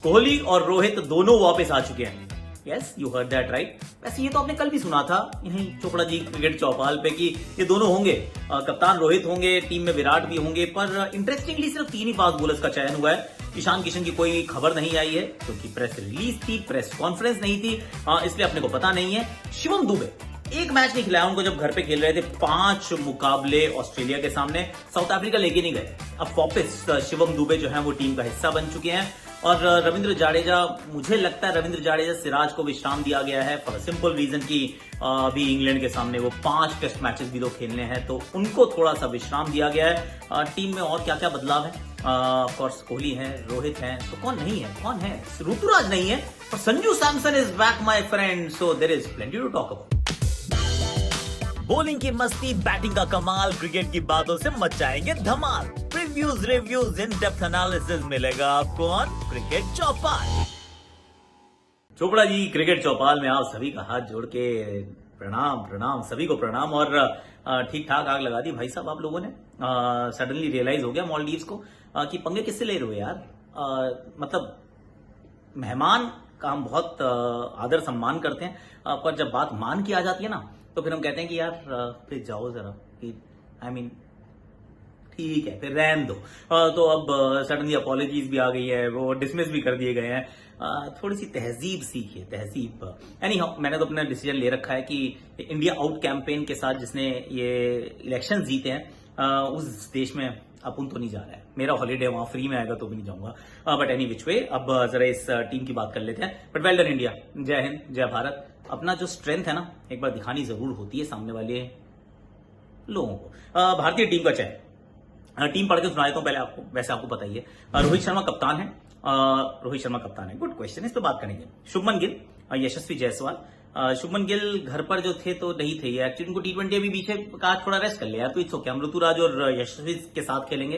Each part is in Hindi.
कोहली और रोहित दोनों वापस आ चुके हैं। Yes, you heard that right. वैसे ये तो आपने कल भी सुना था यहीं चोपड़ा जी क्रिकेट चौपाल पे कि ये दोनों होंगे, कप्तान रोहित होंगे, टीम में विराट भी होंगे। पर इंटरेस्टिंगली सिर्फ 3 ही फास्ट बॉलर्स का चयन हुआ है। ईशान किशन की कोई खबर नहीं आई है क्योंकि प्रेस रिलीज थी, प्रेस कॉन्फ्रेंस नहीं थी, इसलिए अपने को पता नहीं है। शिवम दुबे एक मैच नहीं खिलाया उनको जब घर पे खेल रहे थे। 5 मुकाबले ऑस्ट्रेलिया के सामने, साउथ अफ्रीका लेके नहीं गए। अब वापस शिवम दुबे जो है वो टीम का हिस्सा बन चुके हैं। और रविंद्र जाडेजा, मुझे लगता है रविंद्र जाडेजा, सिराज को विश्राम दिया गया है फॉर सिंपल रीजन कि अभी इंग्लैंड के सामने वो 5 टेस्ट मैचेस भी तो खेलने हैं, तो उनको थोड़ा सा विश्राम दिया गया है। टीम में और क्या क्या बदलाव है? ऑफकोर्स कोहली है, रोहित है, तो कौन नहीं है? कौन है? ऋतुराज नहीं है, पर Sanju Samson is back my friend, so there is plenty to talk about. Bowling की मस्ती, बैटिंग का कमाल, क्रिकेट की बातों से मचाएंगे धमाल। Previews, reviews, in depth analysis मिलेगा आपको on cricket Chaupal. Chopra ji cricket Chaupal में आप सभी का हाथ जोड़ के प्रणाम प्रणाम, सभी को प्रणाम। और ठीक ठाक आग लगा दी भाई साहब आप लोगों ने। सडनली रियलाइज हो गया मॉलडीव्स को कि पंगे किससे ले रहे हो यार। मतलब मेहमान का हम बहुत आदर सम्मान करते हैं, पर जब बात मान की आ जाती है ना, तो फिर हम कहते हैं कि यार प्लीज जाओ जरा, आई मीन ठीक है फिर रहन दो। तो अब सडनली अपॉलॉजीज भी आ गई है, वो डिसमिस भी कर दिए गए हैं। थोड़ी सी तहजीब सीखिए, तहजीब। एनीहाउ, मैंने तो अपना डिसीजन ले रखा है कि इंडिया आउट कैंपेन के साथ जिसने ये इलेक्शन जीते हैं, उस देश में अपन तो नहीं जा रहा है। मेरा हॉलीडे वहां फ्री में आएगा तो भी नहीं जाऊंगा। बट एनी विच वे, अब जरा इस टीम की बात कर लेते हैं। बट वेल डन इंडिया, जय हिंद, जय भारत। अपना जो स्ट्रेंथ है ना, एक बार दिखानी जरूर होती है सामने वाले लोगों को। भारतीय टीम का चयन, टीम पढ़ के सुना देता हूं पहले आपको, वैसे आपको पता ही है। रोहित शर्मा कप्तान है। रोहित शर्मा कप्तान है, गुड क्वेश्चन, इस पर बात करेंगे। शुभमन गिल, यशस्वी जायसवाल। शुभमन गिल घर पर जो थे तो नहीं थे, एक्चुअली उनको T20 अभी पीछे कहा थोड़ा रेस्ट कर लिया, तो इट्स ओके। हम ऋतुराज और यशस्वी के साथ खेलेंगे।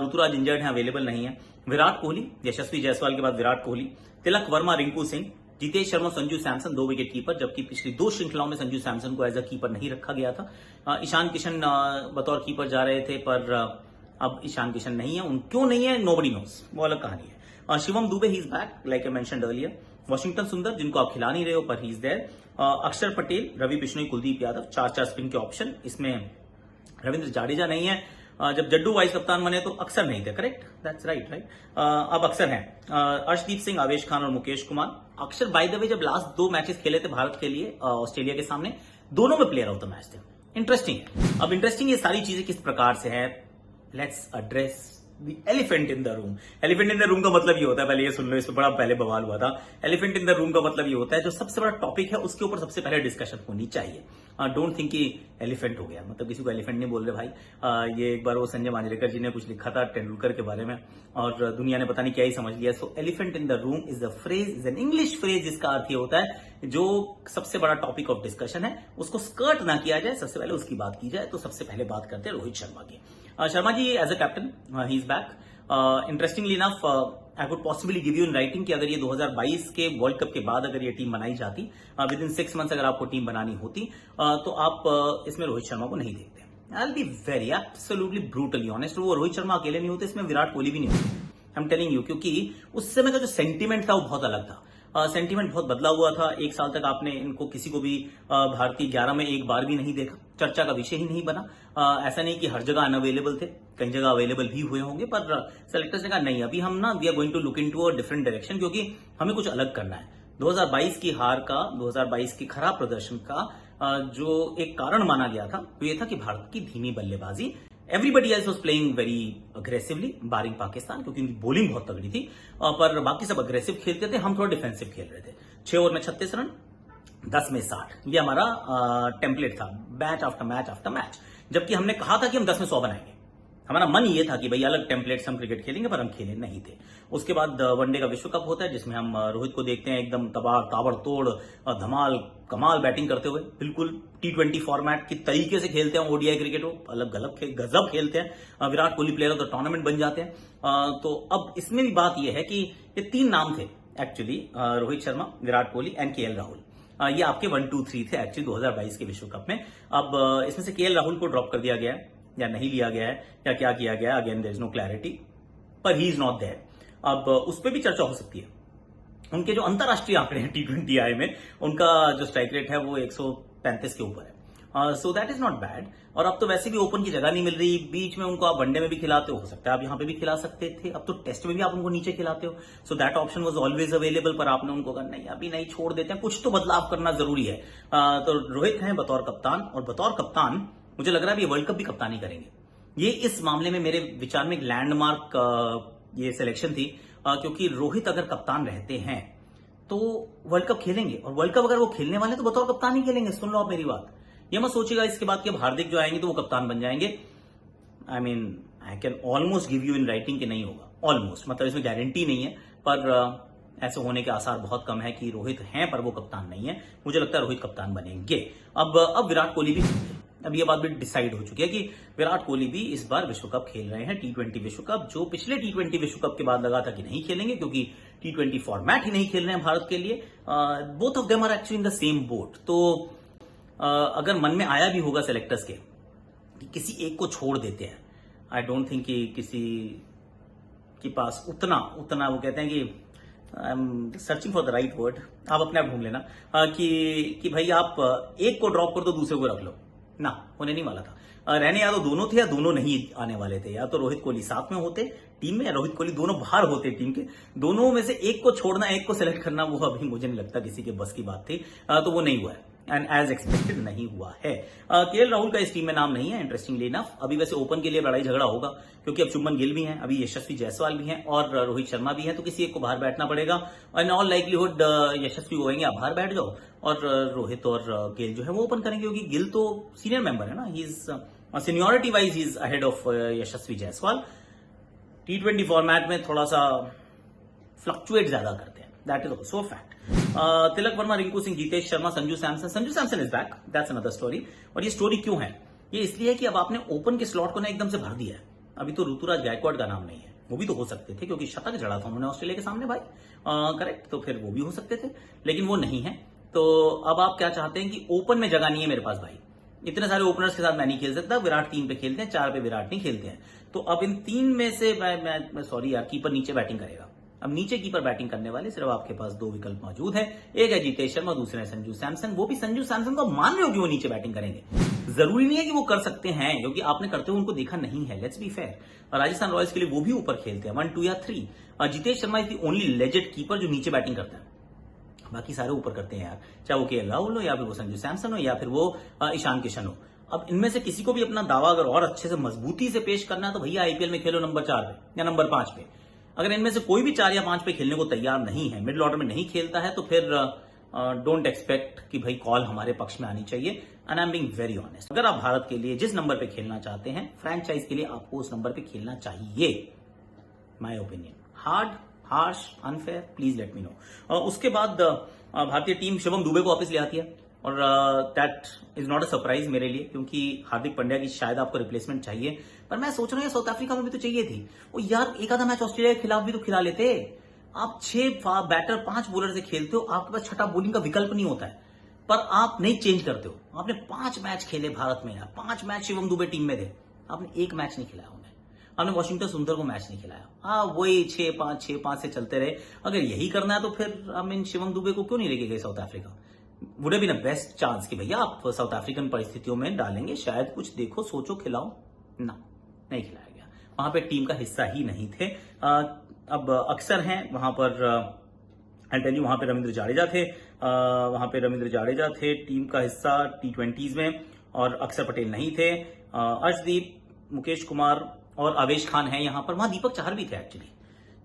ऋतुराज इंजर्ड है, अवेलेबल नहीं है। विराट कोहली, यशस्वी जायसवाल के बाद विराट कोहली, तिलक वर्मा, रिंकू सिंह, जितेश शर्मा, संजू सैमसन 2 विकेट कीपर, जबकि पिछली 2 श्रृंखलाओं में संजू सैमसन को एज अ कीपर नहीं रखा गया था। ईशान किशन बतौर कीपर जा रहे थे, पर अब ईशान किशन नहीं है। क्यों नहीं है, नोबडी नोस, वो अलग कहानी है। शिवम दुबे, ही is back like I mentioned earlier. Washington सुंदर, जिनको आप खिला नहीं रहे हो, पर he is there. Akshar Patel, Ravi Bishnoi, Kuldeep Yadav, 4-4 spin के ऑप्शन। इसमें रविंद्र जाडेजा नहीं है। जब जड्डू वाइस कप्तान बने तो अक्सर नहीं थे, करेक्ट, दैट्स राइट राइट। अब अक्सर हैं। अर्शदीप सिंह, आवेश खान और मुकेश कुमार। अक्षर बाय द वे जब लास्ट 2 मैचेस खेले थे भारत के लिए ऑस्ट्रेलिया के सामने, दोनों में प्लेयर ऑफ द मैच थे। इंटरेस्टिंग है। अब इंटरेस्टिंग ये सारी चीजें किस प्रकार से है, let's address the elephant in the room. Elephant in the room का मतलब ये होता है, पहले ये सुन लो, इस पर बड़ा पहले बवाल हुआ था। एलिफेंट इन द रूम का मतलब ये होता है जो सबसे बड़ा टॉपिक है उसके ऊपर सबसे पहले डिस्कशन होनी चाहिए। डोंट थिंक कि एलिफेंट हो गया, मतलब किसी को एलिफेंट नहीं बोल रहे भाई। ये एक बार वो संजय मांजरेकर जी ने कुछ लिखा था तेंदुलकर के बारे में, और दुनिया ने पता नहीं क्या ही समझ लिया। So elephant in the room is the phrase, is an English phrase, जिसका अर्थ ये होता है जो सबसे बड़ा टॉपिक ऑफ डिस्कशन है उसको स्कर्ट ना किया जाए, सबसे पहले उसकी बात की जाए। तो सबसे पहले बात करते हैं रोहित शर्मा की। Sharma ji as a captain, he is back. Interestingly enough, I would possibly give you in writing कि अगर ये 2022 के वर्ल्ड कप के बाद अगर ये टीम बनाई जाती, विद इन 6 मंथ्स अगर आपको टीम बनानी होती, तो आप इसमें रोहित शर्मा को नहीं देखते। I will be very absolutely brutally honest, वो रोहित शर्मा अकेले नहीं होते, इसमें विराट कोहली भी नहीं होते। आई एम टेलिंग यू, क्योंकि उस समय का जो सेंटीमेंट था वो बहुत अलग था। सेंटीमेंट बहुत बदला हुआ था। 1 साल तक आपने इनको किसी को भी भारतीय 11 में एक बार भी नहीं देखा, चर्चा का विषय ही नहीं बना। ऐसा नहीं कि हर जगह अनअवेलेबल थे, कई जगह अवेलेबल भी हुए होंगे, पर सेलेक्टर्स ने कहा नहीं, अभी हम ना we are going to look into a different direction, क्योंकि हमें कुछ अलग करना है। 2022 की हार का, 2022 के खराब प्रदर्शन का जो एक कारण माना गया था वो ये था कि भारत की धीमी बल्लेबाजी, everybody else was playing very aggressively barring Pakistan, क्योंकि उनकी बॉलिंग बहुत तगड़ी थी, पर बाकी सब अग्रेसिव खेलते थे, हम थोड़ा डिफेंसिव खेल रहे थे। 6 ओवर में 36 रन, 10 में 60, ये हमारा टेम्पलेट था match after match after match. जबकि हमने कहा था कि हम 10 में 100 बनाएंगे। हमारा मन ये था कि भाई अलग टेम्पलेट से हम क्रिकेट खेलेंगे, पर हम खेले नहीं थे। उसके बाद वनडे का विश्व कप होता है, जिसमें हम रोहित को देखते हैं एकदम ताबड़तोड़ धमाल कमाल बैटिंग करते हुए, बिल्कुल T20 फॉर्मेट की तरीके से खेलते हैं। ओडीआई क्रिकेट वो अलग गजब खेलते हैं। Virat Kohli player of the tournament बन जाते हैं। तो अब इसमें भी बात यह है कि ये 3 नाम थे actually, Rohit Sharma, Virat Kohli and KL Rahul. ये आपके 1, 2, 3 थे एक्चुअली 2022 के विश्व कप में। अब इसमें से KL राहुल को ड्रॉप कर दिया गया है या नहीं लिया गया है या क्या किया गया है, again there is no clarity, पर ही इज नॉट देयर। अब उस पर भी चर्चा हो सकती है। उनके जो अंतरराष्ट्रीय आंकड़े हैं T20I में, उनका जो स्ट्राइक रेट है वो 135 के ऊपर है। So that is not bad. और अब तो वैसे भी ओपन की जगह नहीं मिल रही, बीच में उनको आप वनडे में भी खिलाते हो सकता है आप यहाँ पे भी खिला सकते थे, अब तो टेस्ट में भी आप उनको नीचे खिलाते हो। So that option was always available, पर आपने उनको कहा नहीं अभी नहीं, छोड़ देते हैं, कुछ तो बदलाव करना जरूरी है। तो रोहित हैं बतौर कप्तान, और बतौर कप्तान मुझे लग रहा है ये वर्ल्ड कप भी कप्तानी करेंगे। ये इस मामले में मेरे विचार में एक लैंडमार्क ये सिलेक्शन थी, क्योंकि रोहित अगर कप्तान रहते हैं तो वर्ल्ड कप खेलेंगे, और वर्ल्ड कप अगर वो खेलने वाले तो बतौर कप्तान ही खेलेंगे। सुन लो आप मेरी बात, ये मत सोचिएगा इसके बाद कि अब हार्दिक जो आएंगे तो वो कप्तान बन जाएंगे। I mean I can almost give you in writing कि नहीं होगा, ऑलमोस्ट, मतलब इसमें गारंटी नहीं है, पर ऐसे होने के आसार बहुत कम है कि रोहित हैं पर वो कप्तान नहीं है। मुझे लगता है रोहित कप्तान बनेंगे। अब विराट कोहली भी, अब ये बात भी डिसाइड हो चुकी है कि विराट कोहली भी इस बार विश्व कप खेल रहे हैं, T20 विश्व कप, जो पिछले T20 विश्व कप के बाद लगा था कि नहीं खेलेंगे क्योंकि T20 फॉर्मेट ही नहीं खेल रहे हैं भारत के लिए। Both of them are actually in the same boat. तो अगर मन में आया भी होगा सेलेक्टर्स के कि किसी एक को छोड़ देते हैं, आई डोंट थिंक कि किसी के पास उतना वो कहते हैं कि I am searching for the right word, आप अपने आप ढूंढ लेना, कि भाई आप एक को ड्रॉप कर दो दूसरे को रख लो ना, होने नहीं वाला था। रहने या तो दोनों थे या दोनों नहीं आने वाले थे, या तो रोहित कोहली साथ में होते टीम में या रोहित कोहली दोनों बाहर होते टीम के। दोनों में से एक को छोड़ना, एक को सेलेक्ट करना, वो अभी मुझे नहीं लगता किसी के बस की बात थी। तो वो नहीं हुआ है, एंड एज एक्सपेक्टेड नहीं हुआ है। केएल राहुल का इस टीम में नाम नहीं है, इंटरेस्टिंगली इनफ। अभी वैसे ओपन के लिए लड़ाई झगड़ा होगा, क्योंकि अब शुभमन गिल भी हैं, अभी यशस्वी जायसवाल भी हैं, और रोहित शर्मा भी हैं, तो किसी एक को बाहर बैठना पड़ेगा। इन ऑल लाइवलीहुड यशस्वी होएंगे, आप बाहर बैठ जाओ, और रोहित और गिल जो है वो ओपन करेंगे, क्योंकि गिल तो सीनियर मेंबर है ना, he is seniority wise he is ahead of Yashasvi Jaiswal. T20 format में थोड़ा सा फ्लक्चुएट ज्यादा करते हैं, that is also fact. Tilak Varma, Rinku Singh, Jitesh Sharma, Sanju Samson is back, that's another story. और ये स्टोरी क्यों है? ये इसलिए कि अब आपने ओपन के स्लॉट को ना एकदम से भर दिया है। अभी तो ऋतुराज गायकवाड़ का नाम नहीं है, वो भी तो हो सकते थे क्योंकि शतक जड़ा था उन्होंने ऑस्ट्रेलिया के सामने भाई, करेक्ट, तो फिर वो भी हो सकते थे, लेकिन वो नहीं है। तो अब आप क्या चाहते हैं कि ओपन में जगह नहीं है मेरे पास भाई, इतने सारे ओपनर्स के साथ मैं नहीं खेल सकता, विराट 3 पे खेलते हैं, 4 पे विराट नहीं खेलते हैं। तो अब इन 3 में से मैं सॉरी यार, कीपर नीचे बैटिंग करेगा। अब नीचे कीपर बैटिंग करने वाले सिर्फ आपके पास 2 विकल्प मौजूद है, एक है जीतेश शर्मा, दूसरा है संजू सैमसन। वो भी संजू सैमसन को मान रहे हो कि वो नीचे बैटिंग करेंगे, जरूरी नहीं है कि वो कर सकते हैं, क्योंकि आपने करते हुए उनको देखा नहीं है, let's be fair. Rajasthan Royals के लिए वो भी ऊपर खेलते हैं 1, 2 या 3। Jitesh Sharma is the only legend keeper जो नीचे बैटिंग करता है, बाकी सारे ऊपर करते हैं यार, चाहे वो केएल राहुल हो, या फिर वो संजू सैमसन हो, या फिर वो ईशान किशन हो। अब इनमें से किसी को भी अपना दावा अगर और अच्छे से मजबूती से पेश करना है तो भैया आईपीएल में खेलो नंबर 4 पे या नंबर 5 पे। अगर इनमें से कोई भी 4 या 5 पे खेलने को तैयार नहीं है, मिडिल ऑर्डर में नहीं खेलता है, तो फिर डोंट एक्सपेक्ट कि भाई कॉल हमारे पक्ष में आनी चाहिए। And I am being very honest, अगर आप भारत के लिए जिस नंबर पे खेलना चाहते हैं, फ्रेंचाइज के लिए आपको उस नंबर पे खेलना चाहिए, my opinion. Hard, harsh, unfair, please let me know. उसके बाद भारतीय टीम शिवम दुबे को वापस ले आती है, और that is not a surprise मेरे लिए, क्योंकि हार्दिक पांड्या की शायद आपको रिप्लेसमेंट चाहिए। पर मैं सोच रहा हूँ साउथ अफ्रीका में भी तो चाहिए थी। वो यार एक आधा मैच ऑस्ट्रेलिया के खिलाफ भी तो खिला लेते। आप 6 बैटर 5 बॉलर से खेलते हो, आपके पास छठा बॉलिंग का विकल्प नहीं होता है, पर आप नहीं चेंज करते हो। आपने 5 मैच खेले भारत में यार, 5 मैच शिवम दुबे टीम में थे, आपने 1 मैच नहीं खिलाया उन्हें। आपने वॉशिंगटन सुंदर को मैच नहीं खिलाया। हाँ, वही 6-5 से चलते रहे। अगर यही करना है तो फिर आई मीन शिवम दुबे को क्यों नहीं लेके गए South Africa? Would have been a best chance कि भैया आप साउथ अफ्रीकन परिस्थितियों में डालेंगे, शायद कुछ देखो, सोचो, खिलाओ ना, नहीं खिलाया गया। वहां पे टीम का हिस्सा ही नहीं थे। अब अक्सर हैं वहां पर, आई टेल यू, वहां पे रविंद्र जाडेजा थे, टीम का हिस्सा T20s में, और अक्षर पटेल नहीं थे। अर्शदीप, मुकेश कुमार और आवेश खान हैं यहाँ पर। वहां दीपक चाहर भी थे एक्चुअली।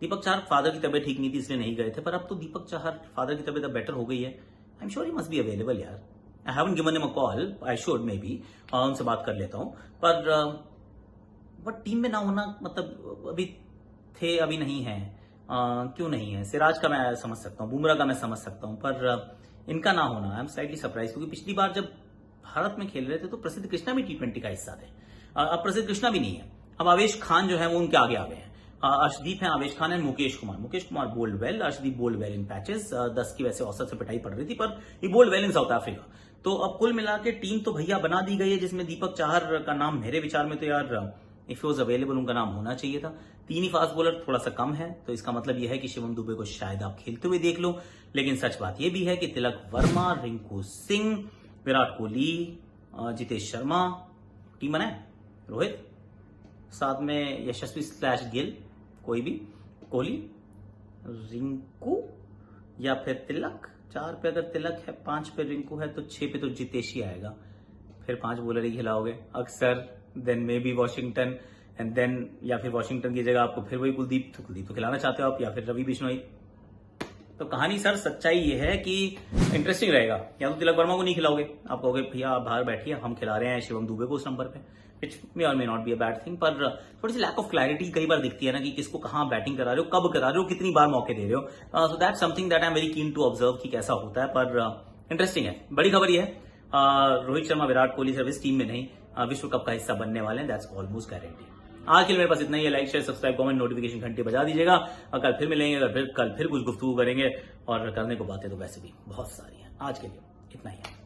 दीपक चाहर फादर की तबीयत ठीक नहीं थी इसलिए नहीं गए थे, पर अब तो दीपक चाहर फादर की तबीयत बेटर हो गई है। I am sure he must be available यार। I haven't given him a call, I should maybe, उनसे बात कर लेता हूं। पर टीम में ना होना मतलब, अभी थे अभी नहीं है, क्यों नहीं है? सिराज का मैं समझ सकता हूँ, बुमराह का मैं समझ सकता हूँ, पर इनका ना होना आई एम स्लाइटली सरप्राइज, क्योंकि पिछली बार जब भारत में खेल रहे थे तो प्रसिद्ध कृष्णा भी T20 का हिस्सा थे। अब प्रसिद्ध कृष्णा भी नहीं है। अब आवेश खान जो है वो उनके आगे आ गए हैं। अर्शदीप है, आवेश खान है, Mukesh Kumar bowled well, Arshdeep bowled well in patches. 10 की वैसे औसत से पिटाई पड़ रही थी, पर he bowled well in South Africa. तो अब कुल मिला के टीम तो भैया बना दी गई है, जिसमें दीपक चाहर का नाम मेरे विचार में तो यार इफ वॉज अवेलेबल उनका नाम होना चाहिए था। 3 ही फास्ट बॉलर थोड़ा सा कम है, तो इसका मतलब यह है कि शिवम दुबे को शायद आप खेलते हुए देख लो। लेकिन सच बात यह भी है कि तिलक वर्मा, रिंकू सिंह, विराट कोहली, जितेश शर्मा, टीम बनाए, रोहित, साथ में यशस्वी / गिल, कोई भी, कोहली, रिंकू या फिर तिलक। 4 पे अगर तिलक है, 5 पे रिंकू है, तो 6 पे तो जितेश ही आएगा। फिर 5 बॉलर ही खिलाओगे अक्सर, then maybe Washington, and then या फिर वॉशिंगटन की जगह आपको फिर वही कुलदीप तो खिलाना चाहते हो आप, या फिर रवि बिश्नोई। तो कहानी सर सच्चाई ये है कि इंटरेस्टिंग रहेगा। या तो तिलक वर्मा को नहीं खिलाओगे, आप कहोगे भैया आप बाहर बैठिए, हम खिला रहे हैं शिवम दुबे को उस नंबर पे, विच मे और may not be a bad thing. पर थोड़ी सी लैक ऑफ क्लैरिटी कई बार दिखती है ना, कि किसको कहाँ बैटिंग करा रहे हो, कब करा रहे हो, कितनी बार मौके दे रहे हो। So that something that I am very keen to observe कि कैसा होता है। पर इंटरेस्टिंग है। बड़ी खबर यह है रोहित शर्मा, विराट कोहली सिर्फ इस टीम में नहीं विश्व कप का हिस्सा बनने वाले हैं, दैट्स ऑलमोस्ट गारंटी। आज के लिए मेरे पास इतना ही है। Like share subscribe comment notification घंटे बजा दीजिएगा, और कल फिर मिलेंगे, कल फिर कुछ गुफ्तगू करेंगे, और करने को बातें तो वैसे भी बहुत सारी हैं। आज के लिए इतना ही है।